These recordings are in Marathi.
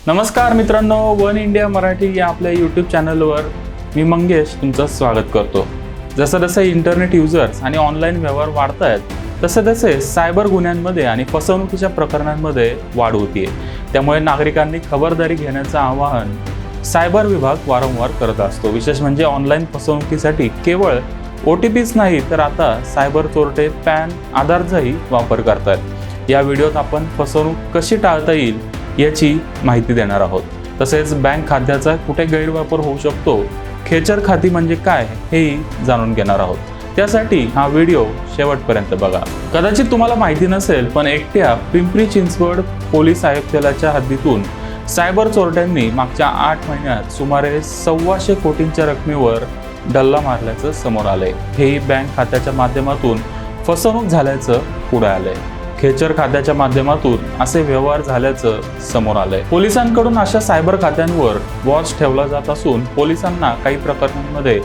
नमस्कार मित्रांनो, वन इंडिया मराठी या आपल्या यूट्यूब चॅनलवर मी मंगेश तुमचं स्वागत करतो। जसं इंटरनेट युजर्स आणि ऑनलाईन व्यवहार वाढत आहेत तसे सायबर गुन्ह्यांमध्ये आणि फसवणुकीच्या प्रकरणांमध्ये वाढ होतीये। त्यामुळे नागरिकांनी खबरदारी घेण्याचं आवाहन सायबर विभाग वारंवार करत असतो। विशेष म्हणजे ऑनलाईन फसवणुकीसाठी केवळ OTPच नाही तर आता सायबर चोरटे पॅन आधारचाही वापर करतात। या व्हिडिओत आपण फसवणूक कशी टाळता येईल याची माहिती देणार आहोत। तसेच बँक खात्याचा कुठे गैरवापर होऊ शकतो, खेचर खाती म्हणजे काय हेही जाणून घेणार आहोत। त्यासाठी हा व्हिडिओ शेवटपर्यंत बघा। कदाचित तुम्हाला माहिती नसेल पण एकट्या पिंपरी चिंचवड पोलीस आयुक्तालयाच्या हद्दीतून सायबर चोरट्यांनी मागच्या 8 महिन्यात सुमारे 125 कोटींच्या रकमेवर डल्ला मारल्याचं समोर आलंय। हेही बँक खात्याच्या माध्यमातून फसवणूक झाल्याचं पुढे आलंय। खेचर खात्याच्या माध्यमातून असे व्यवहार झाल्याचं समोर आलंय। पोलिसांकडून अशा सायबर खात्यांवर वॉच ठेवला जात असून पोलिसांना काही प्रकरणांमध्ये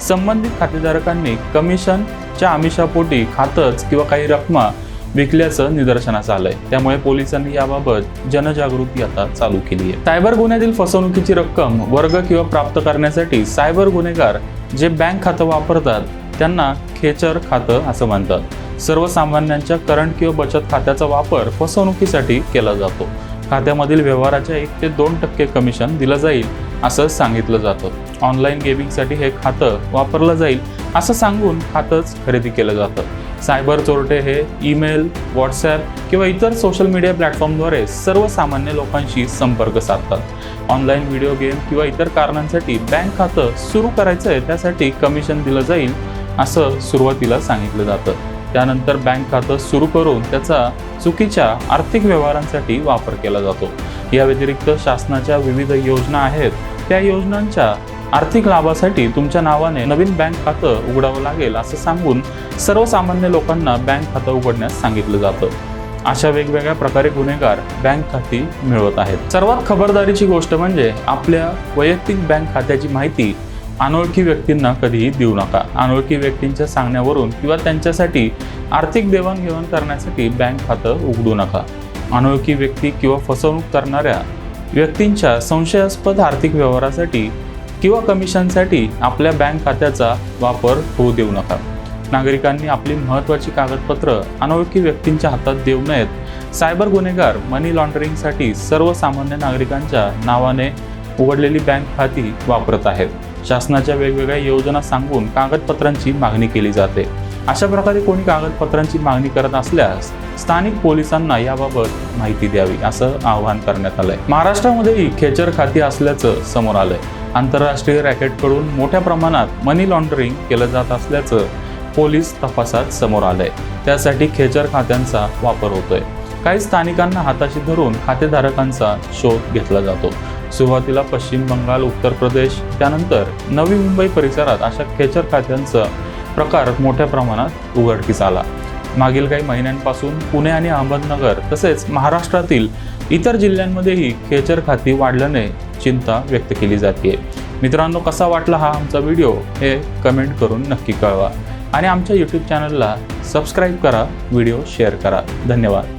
संबंधित खातेधारकांनी कमिशनच्या आमिषापोटी खातंच किंवा काही रकमा विकल्याचं निदर्शनास आलंय। त्यामुळे पोलिसांनी याबाबत जनजागृती आता चालू केली आहे। सायबर गुन्ह्यातील फसवणुकीची रक्कम वर्ग किंवा प्राप्त करण्यासाठी सायबर गुन्हेगार जे बँक खातं वापरतात त्यांना खेचर खातं असं म्हणतात। सर्वसामान्यांच्या करंट किंवा बचत खात्याचा वापर फसवणुकीसाठी केला जातो। खात्यामधील व्यवहाराच्या 1 ते 2% कमिशन दिलं जाईल असं सांगितलं जातं। ऑनलाईन गेमिंगसाठी हे खातं वापरलं जाईल असं सांगून खातंच खरेदी केलं जातं। सायबर चोरटे हे ईमेल, व्हॉट्सॲप किंवा इतर सोशल मीडिया प्लॅटफॉर्मद्वारे सर्वसामान्य लोकांशी संपर्क साधतात। ऑनलाईन व्हिडिओ गेम किंवा इतर कारणांसाठी बँक खातं सुरू करायचं आहे त्यासाठी कमिशन दिलं जाईल असं सुरुवातीला सांगितलं जातं। त्यानंतर बँक खातं सुरू करून त्याचा चुकीच्या आर्थिक व्यवहारांसाठी वापर केला जातो। या व्यतिरिक्त शासनाच्या विविध योजना आहेत, त्या योजनांच्या आर्थिक लाभासाठी तुमच्या नावाने नवीन बँक खातं उघडावं लागेल असं सांगून सर्वसामान्य लोकांना बँक खातं उघडण्यास सांगितलं जातं। अशा वेगवेगळ्या प्रकारे गुन्हेगार बँक खाती मिळवत आहेत। सर्वात खबरदारीची गोष्ट म्हणजे आपल्या वैयक्तिक बँक खात्याची माहिती अनोळखी व्यक्तींना कधीही देऊ नका। अनोळखी व्यक्तींच्या सांगण्यावरून किंवा त्यांच्यासाठी आर्थिक देवाणघेवाण करण्यासाठी बँक खातं उघडू नका। अनोळखी व्यक्ती किंवा फसवणूक करणाऱ्या व्यक्तींच्या संशयास्पद आर्थिक व्यवहारासाठी किंवा कमिशनसाठी आपल्या बँक खात्याचा वापर होऊ देऊ नका। नागरिकांनी आपली महत्त्वाची कागदपत्र अनोळखी व्यक्तींच्या हातात देऊ नयेत। सायबर गुन्हेगार मनी लॉन्ड्रिंगसाठी सर्वसामान्य नागरिकांच्या नावाने उघडलेली बँक खाती वापरत आहेत। शासनाच्या वेगवेगळ्या योजना सांगून कागदपत्रांची मागणी केली जाते। अशा प्रकारे कोणी कागदपत्रांची मागणी करत असल्यास स्थानिक पोलिसांना याबाबत माहिती द्यावी असं आवाहन करण्यात आलंय। महाराष्ट्रामध्येही खेचर खाती असल्याचं समोर आलंय। आंतरराष्ट्रीय रॅकेटकडून मोठ्या प्रमाणात मनी लॉन्ड्रिंग केलं जात असल्याचं पोलीस तपासात समोर आलंय। त्यासाठी खेचर खात्यांचा वापर होतोय। काही स्थानिकांना हाताशी धरून खातेधारकांचा शोध घेतला जातो। सुरुवातीला पश्चिम बंगाल, उत्तर प्रदेश, त्यानंतर नवी मुंबई परिसरात अशा खेचर खात्यांचा प्रकार मोठ्या प्रमाणात उघडकीस आला। मागील काही महिन्यांपासून पुणे आणि अहमदनगर तसेच महाराष्ट्रातील इतर जिल्ह्यांमध्येही खेचर खाती वाढल्याने चिंता व्यक्त केली जाते। मित्रांनो, कसा वाटला हा आमचा व्हिडिओ हे कमेंट करून नक्की कळवा आणि आमच्या यूट्यूब चॅनलला सबस्क्राईब करा, व्हिडिओ शेअर करा। धन्यवाद।